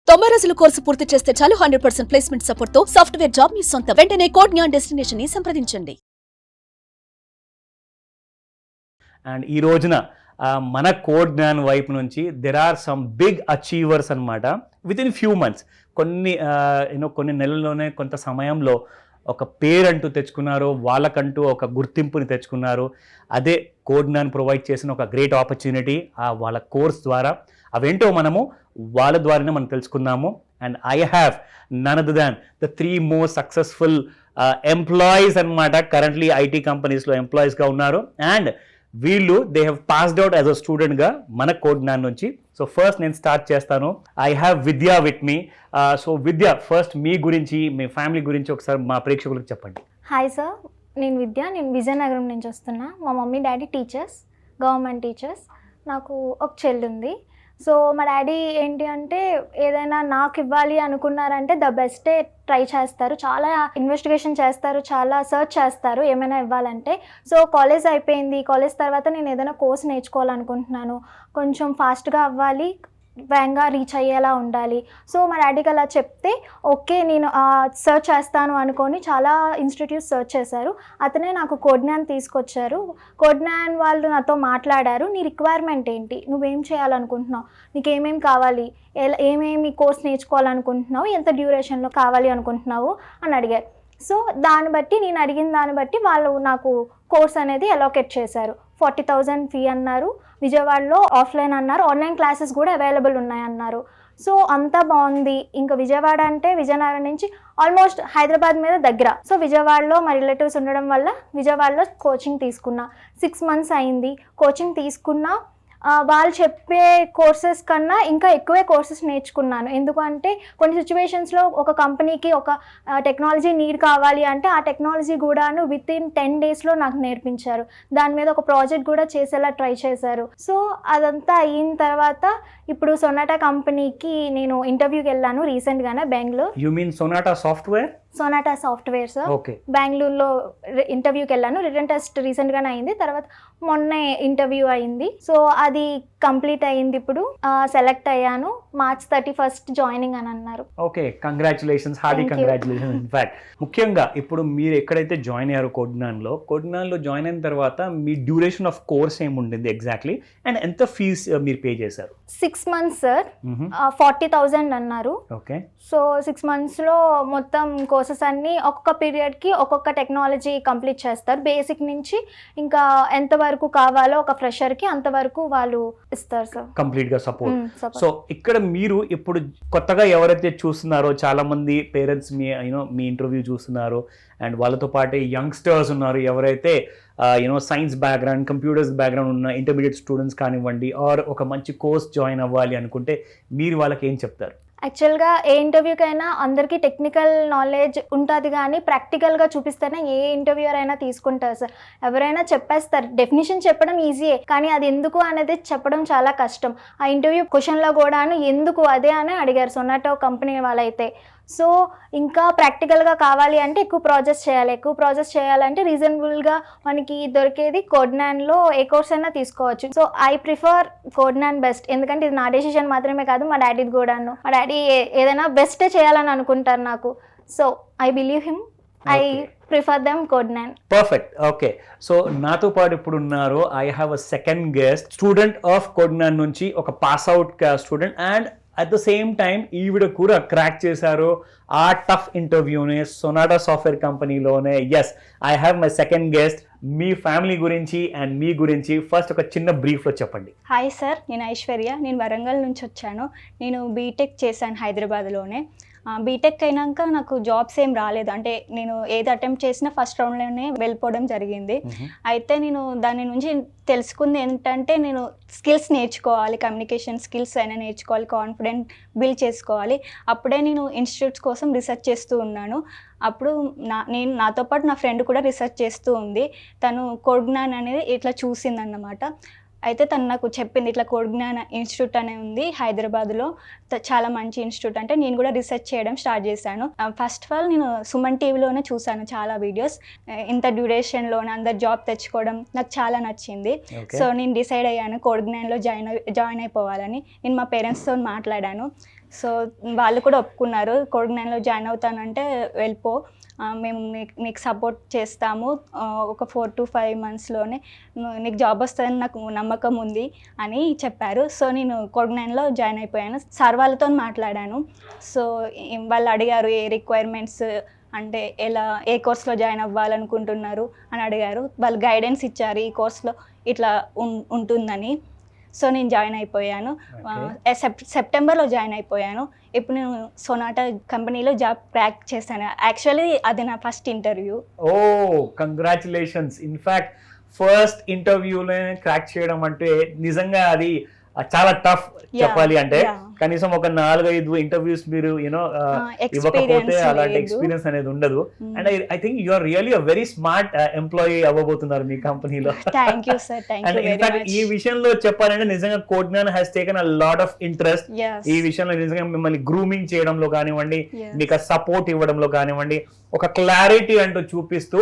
90 రోజుల కోర్సు పూర్తి చేస్తే చాలు 100% ప్లేస్మెంట్ సపోర్ట్ తో సాఫ్ట్వేర్ జాబ్ మీ సొంతం. వెంటనే కోడ్ జ్ఞాన్ డెస్టినేషన్ ని సంప్రదించండి. అండ్ ఈ రోజున మన కోడ్ జ్ఞాన్ వైపు నుంచి there are some big achievers అనమాట. విత్ ఇన్ ఫ్యూ మంత్స్ కొన్ని నెలల్లోనే కొంత సమయంలో ఒక పేరంటూ తెచ్చుకున్నారు, వాళ్ళకంటూ ఒక గుర్తింపుని తెచ్చుకున్నారు. అదే కోడ్ జ్ఞాన్ ప్రొవైడ్ చేసిన ఒక గ్రేట్ ఆపర్చునిటీ వాళ్ళ కోర్స్ ద్వారా. అవేంటో మనము వాళ్ళ ద్వారానే మనం తెలుసుకుందాము. And I have none other than the 3 most successful employees అనమాట. కరెంట్లీ ఐటీ కంపెనీస్లో ఎంప్లాయీస్గా ఉన్నారు. అండ్ వీళ్ళు they have passed out as a స్టూడెంట్గా మన కోడ్ జ్ఞాన్ నుంచి. సో ఫస్ట్ నేను స్టార్ట్ చేస్తాను. I have Vidya with me. So Vidya, first మీ గురించి, మీ ఫ్యామిలీ గురించి ఒకసారి మా ప్రేక్షకులకు చెప్పండి. హాయ్ సార్, నేను విద్య. నేను విజయనగరం నుంచి వస్తున్నా. మా mummy daddy teachers, government teachers. నాకు ఒక చెల్లి ఉంది. సో మా డాడీ ఏంటి అంటే ఏదైనా నాకు ఇవ్వాలి అనుకున్నారంటే ద బెస్టే ట్రై చేస్తారు, చాలా ఇన్వెస్టిగేషన్ చేస్తారు, చాలా సర్చ్ చేస్తారు ఏమైనా ఇవ్వాలంటే. సో కాలేజ్ అయిపోయింది. కాలేజ్ తర్వాత నేను ఏదైనా కోర్స్ నేర్చుకోవాలనుకుంటున్నాను, కొంచెం ఫాస్ట్గా అవ్వాలి, వేగంగా రీచ్ అయ్యేలా ఉండాలి. సో మా డాడీకి అలా చెప్తే ఓకే నేను సర్చ్ చేస్తాను అనుకొని చాలా ఇన్స్టిట్యూట్స్ సర్చ్ చేశారు. అతనే నాకు కోడ్ జ్ఞాన్ తీసుకొచ్చారు. కోడ్ జ్ఞాన్ వాళ్ళు నాతో మాట్లాడారు. నీ రిక్వైర్మెంట్ ఏంటి, నువ్వేం చేయాలనుకుంటున్నావు, నీకు ఏమేమి కావాలి, ఏమేమి కోర్స్ నేర్చుకోవాలనుకుంటున్నావు, ఎంత డ్యూరేషన్లో కావాలి అనుకుంటున్నావు అని అడిగారు. సో దాన్ని బట్టి, నేను అడిగిన దాన్ని బట్టి వాళ్ళు నాకు కోర్స్ అనేది అలోకేట్ చేశారు. 40,000 ఫీ అన్నారు. విజయవాడలో ఆఫ్లైన్ అన్నారు, ఆన్లైన్ క్లాసెస్ కూడా అవైలబుల్ ఉన్నాయన్నారు. సో అంతా బాగుంది. ఇంకా విజయవాడ అంటే విజయనగరం నుంచి ఆల్మోస్ట్ హైదరాబాద్ మీద దగ్గర. సో విజయవాడలో మా రిలేటివ్స్ ఉండడం వల్ల విజయవాడలో కోచింగ్ తీసుకున్నా. 6 మంత్స్ అయింది కోచింగ్ తీసుకున్నా. వాళ్ళు చెప్పే కోర్సెస్ కన్నా ఇంకా ఎక్కువే కోర్సెస్ నేర్చుకున్నాను. ఎందుకంటే కొన్ని సిచ్యువేషన్స్లో ఒక కంపెనీకి ఒక టెక్నాలజీ నీడ్ కావాలి అంటే ఆ టెక్నాలజీ కూడాను విత్ ఇన్ 10 డేస్లో నాకు నేర్పించారు. దాని మీద ఒక ప్రాజెక్ట్ కూడా చేసేలా ట్రై చేశారు. సో అదంతా అయిన తర్వాత ఇప్పుడు సొనాటా కంపెనీకి నేను ఇంటర్వ్యూకి వెళ్ళాను రీసెంట్గానే, Bengaluru. You mean Sonata software? Sonata software sir. బెంగళూరులో ఇంటర్వ్యూకి వెళ్ళాను. రిటర్న్ టెస్ట్ రీసెంట్గానే అయింది, తర్వాత మొన్నే ఇంటర్వ్యూ అయింది. సో అది కంప్లీట్ అయింది. ఇప్పుడు సెలెక్ట్ అయ్యాను. March 31st జాయినింగ్ అని అన్నారు. Okay, congratulations, hearty congratulations. In fact ముఖ్యంగా ఇప్పుడు మీరు ఎక్కడైతే జాయిన్ అయ్యారో కోడ్ జ్ఞాన్లో జాయిన్ అయిన తర్వాత మీ డ్యూరేషన్ ఆఫ్ కోర్స్ ఏముండింది ఎగ్జాక్ట్లీ, అండ్ ఎంత ఫీజ్ మీరు పే చేశారు? 6 months సార్. 40,000 అన్నారు. ఓకే. సో 6 monthsలో మొత్తం కోర్సెస్ అన్ని ఒక్కొక్క పీరియడ్కి ఒక్కొక్క టెక్నాలజీ కంప్లీట్ చేస్తారు. బేసిక్ నుంచి ఇంకా ఎంతవరకు కావాలో ఒక ఫ్రెషర్కి అంతవరకు వాళ్ళు ఇస్తారు సార్, కంప్లీట్గా సపోర్ట్. సో ఇక్కడ మీరు ఇప్పుడు కొత్తగా ఎవరైతే చూస్తున్నారో, చాలా మంది పేరెంట్స్ మీ ఇంటర్వ్యూ చూస్తున్నారు, అండ్ వాళ్ళతో పాటు యంగ్స్టర్స్ ఉన్నారు, ఎవరైతే సైన్స్ బ్యాక్గ్రౌండ్, కంప్యూటర్స్ బ్యాక్గ్రౌండ్ ఉన్న ఇంటర్మీడియట్ స్టూడెంట్స్ కానివ్వండి, ఆర్ ఒక మంచి కోర్స్ జాయిన్ అవ్వాలి అనుకుంటే మీరు వాళ్ళకి ఏం చెప్తారు? యాక్చువల్గా ఏ ఇంటర్వ్యూకైనా అందరికీ టెక్నికల్ నాలెడ్జ్ ఉంటుంది, కానీ ప్రాక్టికల్గా చూపిస్తేనే ఏ ఇంటర్వ్యూర్ అయినా తీసుకుంటారు సార్. ఎవరైనా చెప్పేస్తారు, డెఫినిషన్ చెప్పడం ఈజీయే, కానీ అది ఎందుకు అనేది చెప్పడం చాలా కష్టం. ఆ ఇంటర్వ్యూ క్వశ్చన్లో కూడాను ఎందుకు అదే అని అడిగారు సొనాటో కంపెనీ వాళ్ళైతే. సో ఇంకా ప్రాక్టికల్గా కావాలి అంటే ఎక్కువ ప్రాజెక్ట్స్ చేయాలంటే రీజనబుల్గా మనకి దొరికేది కోడ్ జ్ఞాన్లో ఏ కోర్స్ అయినా తీసుకోవచ్చు. So I prefer code Gyan best. ఎందుకంటే ఇది నా డెసిషన్ మాత్రమే కాదు, మా డాడీది కూడాను. మా డాడీ ఏదైనా బెస్టే చేయాలని అనుకుంటారు నాకు. So I believe him, I prefer them code Gyan. Perfect. Okay, so నాతో పాటు ఇప్పుడు ఉన్నారు, I have a second guest, student of code Gyan నుంచి, ఒక pass out student, and at the same time ఈవిడ కూడా క్రాక్ చేశారు ఆ టఫ్ ఇంటర్వ్యూని సొనాటా సాఫ్ట్వేర్ కంపెనీలోనే. Yes, I have my second guest. మీ ఫ్యామిలీ గురించి అండ్ మీ గురించి ఫస్ట్ ఒక చిన్న బ్రీఫ్లో చెప్పండి. హాయ్ సార్, నేను ఐశ్వర్య. నేను వరంగల్ నుంచి వచ్చాను. నేను బీటెక్ చేశాను హైదరాబాద్లోనే. బీటెక్ అయినాక నాకు జాబ్స్ ఏం రాలేదు. అంటే నేను ఏది అటెంప్ట్ చేసినా ఫస్ట్ రౌండ్లోనే వెళ్ళిపోవడం జరిగింది. అయితే నేను దాని నుంచి తెలుసుకుంది ఏంటంటే, నేను స్కిల్స్ నేర్చుకోవాలి, కమ్యూనికేషన్ స్కిల్స్ అయినా నేర్చుకోవాలి, కాన్ఫిడెంట్ బిల్డ్ చేసుకోవాలి. అప్పుడే నేను ఇన్స్టిట్యూట్స్ కోసం రీసెర్చ్ చేస్తూ ఉన్నాను. అప్పుడు నాతో పాటు నా ఫ్రెండ్ కూడా రీసెర్చ్ చేస్తూ ఉంది. తను కోడ్ జ్ఞాన్ అనేది ఇట్లా చూసిందన్నమాట. అయితే తను నాకు చెప్పింది, ఇట్లా కోడ్ జ్ఞాన్ ఇన్స్టిట్యూట్ అనే ఉంది హైదరాబాద్లో, చాలా మంచి ఇన్స్టిట్యూట్. అంటే నేను కూడా రీసెర్చ్ చేయడం స్టార్ట్ చేశాను. ఫస్ట్ ఆఫ్ ఆల్ నేను సుమన్ టీవీలోనే చూశాను చాలా వీడియోస్. ఇంత డ్యూరేషన్లోనే అందరు జాబ్ తెచ్చుకోవడం నాకు చాలా నచ్చింది. సో నేను డిసైడ్ అయ్యాను కోడ్ జ్ఞాన్లో జాయిన్ అయిపోవాలని. నేను మా పేరెంట్స్తో మాట్లాడాను. సో వాళ్ళు కూడా ఒప్పుకున్నారు, కోడ్ 9లో జాయిన్ అవుతానంటే వెళ్ళిపో, మేము నీకు సపోర్ట్ చేస్తాము, ఒక 4 to 5 monthsలోనే నీకు జాబ్ వస్తుందని నాకు నమ్మకం ఉంది అని చెప్పారు. సో నేను కోడ్ 9లో జాయిన్ అయిపోయాను. సార్ వాళ్ళతో మాట్లాడాను. సో వాళ్ళు అడిగారు ఏ రిక్వైర్మెంట్స్ అంటే ఎలా, ఏ కోర్స్లో జాయిన్ అవ్వాలనుకుంటున్నారు అని అడిగారు. వాళ్ళు గైడెన్స్ ఇచ్చారు ఈ కోర్స్లో ఇట్లా ఉంటుందని. సో నేను జాయిన్ అయిపోయాను. సెప్టెంబర్లో జాయిన్ అయిపోయాను. ఇప్పుడు నేను సొనాటా కంపెనీలో జాబ్ క్రాక్ చేశాను. యాక్చువల్లీ అది నా ఫస్ట్ ఇంటర్వ్యూ. ఓ కంగ్రాచులేషన్స్. ఇన్ఫాక్ట్ ఫస్ట్ ఇంటర్వ్యూలో క్రాక్ చేయడం అంటే నిజంగా అది చాలా టఫ్ చెప్పాలి అంటే. కనీసం ఒక 4-5 ఇంటర్వ్యూస్ మీరు యూనో ఇవ్వకపోతే అలాంటి ఎక్స్పీరియన్స్ అనేది ఉండదు. And I think you are really a very smart employee అవ్వబోతున్నారు మీ కంపెనీలో. Thank you sir, thank you very much. ఈ విషయంలో చెప్పాలంటే నిజంగా code Gyan has taken a lot of interest ఈ విషయంలో. నిజంగా మిమ్మల్ని గ్రూమింగ్ చేయడంలో కానివ్వండి, మీకు సపోర్ట్ ఇవ్వడంలో కానివ్వండి, ఒక క్లారిటీ అంటూ చూపిస్తూ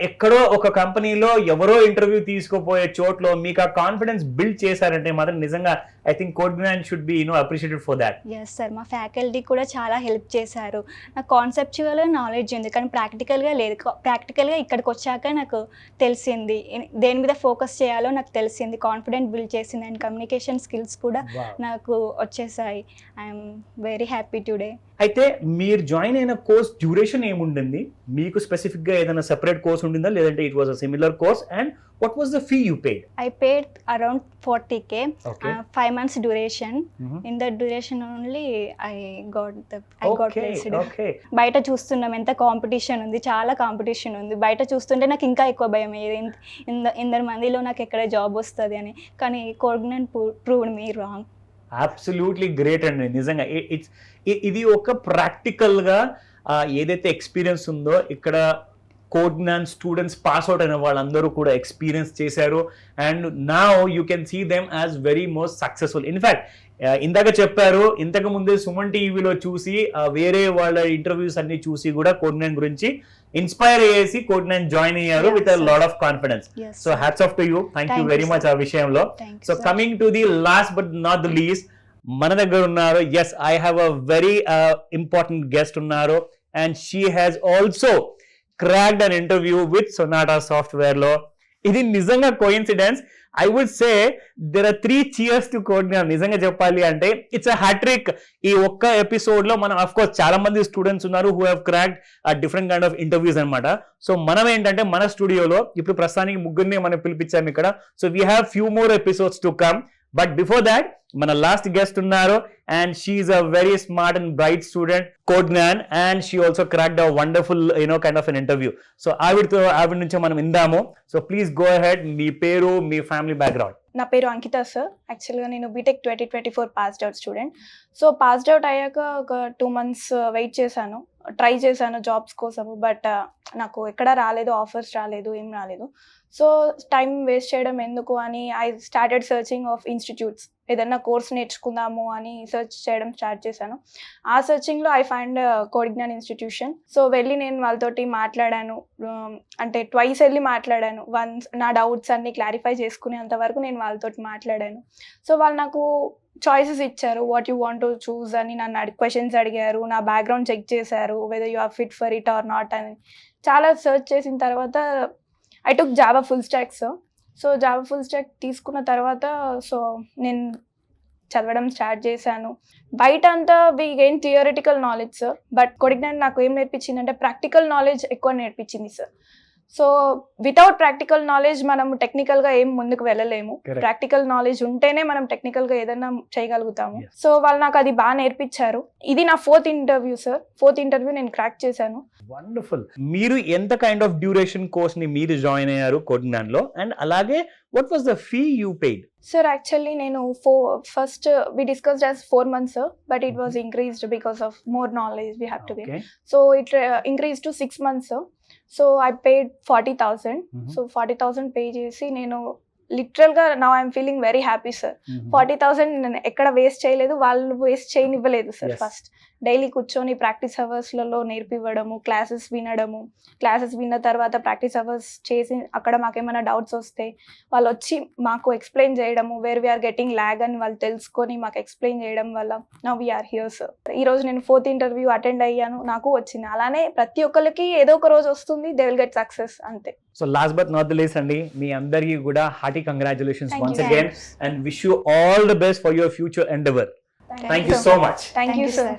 ఎక్కడో ఒక కంపెనీలో ఎవరో ఇంటర్వ్యూ తీసుకోపోయే చోట్లో మీకు ఆ కాన్ఫిడెన్స్ బిల్డ్ చేశారంటే మాత్రం నిజంగా I think code Gyan should be appreciated for that. Yes sir, మా ఫ్యాకల్టీ కూడా చాలా హెల్ప్ చేశారు. నాకు కాన్సెప్చువల్గా నాలెడ్జ్ ఉంది కానీ ప్రాక్టికల్గా లేదు. ప్రాక్టికల్గా ఇక్కడికి వచ్చాక నాకు తెలిసింది దేని మీద ఫోకస్ చేయాలో నాకు తెలిసింది, కాన్ఫిడెంట్ బిల్డ్ చేసింది అండ్ కమ్యూనికేషన్ స్కిల్స్ కూడా నాకు వచ్చేసాయి. I'm very happy today. అయితే మీరు జాయిన్ అయిన కోర్స్ డ్యూరేషన్ ఏముండింది? మీకు స్పెసిఫిక్ గా ఏదైనా సెపరేట్ కోర్స్ ఉండిందా లేదంటే it was a similar course? And what was the fee you paid? I paid around 40K. 5 months duration. In that duration only I got placed. Okay. బయట చూస్తున్నాం ఎంత competition ఉంది, చాలా competition ఉంది. బయట చూస్తుంటే నాకు ఇంకా ఎక్కువ భయం అయ్యేది, ఇందరి మందిలో నాకు ఎక్కడ జాబ్ వస్తుంది అని. కానీ code Gyan proved me wrong. Absolutely great అండి. నిజంగా ఇది ఒక ప్రాక్టికల్గా ఏదైతే ఎక్స్పీరియన్స్ ఉందో ఇక్కడ code Gyan students pass out అయిన వాళ్ళందరూ కూడా ఎక్స్పీరియన్స్ చేశారు. And now you can see them as very most successful. In fact ఇందాక చెప్పారు, ఇంతకు ముందే సుమన్ టీవీలో చూసి వేరే వాళ్ళ ఇంటర్వ్యూస్ అన్ని చూసి కూడా కోడ్ జ్ఞాన్ గురించి ఇన్స్పైర్ అయ్యేసి కోడ్ జ్ఞాన్ జాయిన్ అయ్యారు with a lot of confidence. So hats off to you. Thank you very much ఆ విషయంలో. So coming to the last but not the least, మన దగ్గర ఉన్నారు. Yes, I have a very important guest ఉన్నారు. And she has also cracked an interview with Sonata Software లో. ఇది నిజంగా coincidence. I would say there are 3 cheers to code Gyan. నిజంగా చెప్పాలి అంటే ఇట్స్ అ హ్యాట్రిక్. ఈ ఒక్క ఎపిసోడ్ లో మనం అఫ్ కోర్స్ చాలా మంది స్టూడెంట్స్ ఉన్నారు who have cracked different kind of interviews అనమాట. సో మనం ఏంటంటే మన స్టూడియోలో ఇప్పుడు ప్రస్తుతానికి ముగ్గురిని మనం పిలిపించాము ఇక్కడ. So we have few more episodes to come. But before that మన లాస్ట్ గెస్ట్ ఉన్నారు and she is a very smart and bright student code Gyan and she also cracked a wonderful kind of an interview. So ఆవిడ నుంచి మనం విందాము. So please go ahead, మీ పేరు, మీ family background. నా పేరు అంకిత sir. యాక్చువల్గా నేను BTech 2024 passed out student. So passed out అయ్యాక ఒక 2 months వెయిట్ చేశాను, ట్రై చేశాను జాబ్స్ కోసము. బట్ నాకు ఎక్కడ రాలేదు, ఆఫర్స్ రాలేదు, ఏం రాలేదు. సో టైం వేస్ట్ చేయడం ఎందుకు అని I started searching of institutes. ఏదన్నా కోర్స్ నేర్చుకుందాము అని సెర్చ్ చేయడం స్టార్ట్ చేశాను. ఆ సర్చింగ్లో I find code Gyan institution. So వెళ్ళి నేను వాళ్ళతోటి మాట్లాడాను, అంటే 2 వెళ్ళి మాట్లాడాను. వన్స్ నా డౌట్స్ అన్ని క్లారిఫై చేసుకునేంత వరకు నేను వాళ్ళతోటి మాట్లాడాను. సో వాళ్ళు నాకు చాయిసెస్ ఇచ్చారు, what you want to choose అని నన్ను క్వశ్చన్స్ అడిగారు, నా బ్యాక్గ్రౌండ్ చెక్ చేశారు, whether you are fit for it or not అని. చాలా సెర్చ్ చేసిన తర్వాత I took Java full stack sir. So Java full stack తీసుకున్న తర్వాత సో నేను చదవడం స్టార్ట్ చేశాను. బయట అంతా we gain theoretical knowledge sir, but code Gyan నాకు ఏం నేర్పించింది అంటే ప్రాక్టికల్ నాలెడ్జ్ ఎక్కువ నేర్పించింది sir. So without practical knowledge మనం టెక్నికల్గా ఏం ముందుకు వెళ్ళలేము. ప్రాక్టికల్ నాలెడ్జ్ ఉంటేనే మనం టెక్నికల్గా ఏదైనా చేయగలుగుతాము. సో వాళ్ళు నాకు అది బాగా నేర్పించారు. ఇది నా 4th interview sir. 4th interview నేను క్రాక్ చేశాను. వండర్ఫుల్. మీరు ఎంత కైండ్ ఆఫ్ డ్యూరేషన్ కోర్స్ ని మీరు జాయిన్ అయ్యారు కోడ్ జ్ఞాన్ లో? అండ్ అలాగే what was the fee you paid? Sir actually నేను first we discussed as 4 months sir, but it was increased because of more knowledge we have to get. So it increase to 6 months sir. So I paid 40,000. So 40,000 pay చేసి నేను లిటరల్గా నా I'm feeling very happy sir. 40,000 నేను ఎక్కడ waste చేయలేదు, వాళ్ళు waste చేయనివ్వలేదు sir. Yes. First daily కూర్చొని ప్రాక్టీస్ అవర్స్లలో నేర్పివ్వడము, క్లాసెస్ వినడము, క్లాసెస్ విన్న తర్వాత ప్రాక్టీస్ అవర్స్ చేసి అక్కడ మాకేమైనా డౌట్స్ వస్తే వాళ్ళు వచ్చి మాకు ఎక్స్ప్లెయిన్ చేయడము, వేర్ వీఆర్ గెటింగ్ ల్యాగ్ అని వాళ్ళు తెలుసుకొని మాకు ఎక్స్ప్లెయిన్ చేయడం వల్ల నౌ వీఆర్ హియర్ సార్. ఈరోజు నేను 4th ఇంటర్వ్యూ అటెండ్ అయ్యాను, నాకు వచ్చింది. అలానే ప్రతి ఒక్కరికి ఏదో ఒక రోజు వస్తుంది, దే విల్ గెట్ సక్సెస్ అంతే. So last but not the least అండి, మీ అందరికీ కూడా hearty congratulations Thank once you. Again and wish you all the best for your future endeavour. Thank you so much. Thank you sir.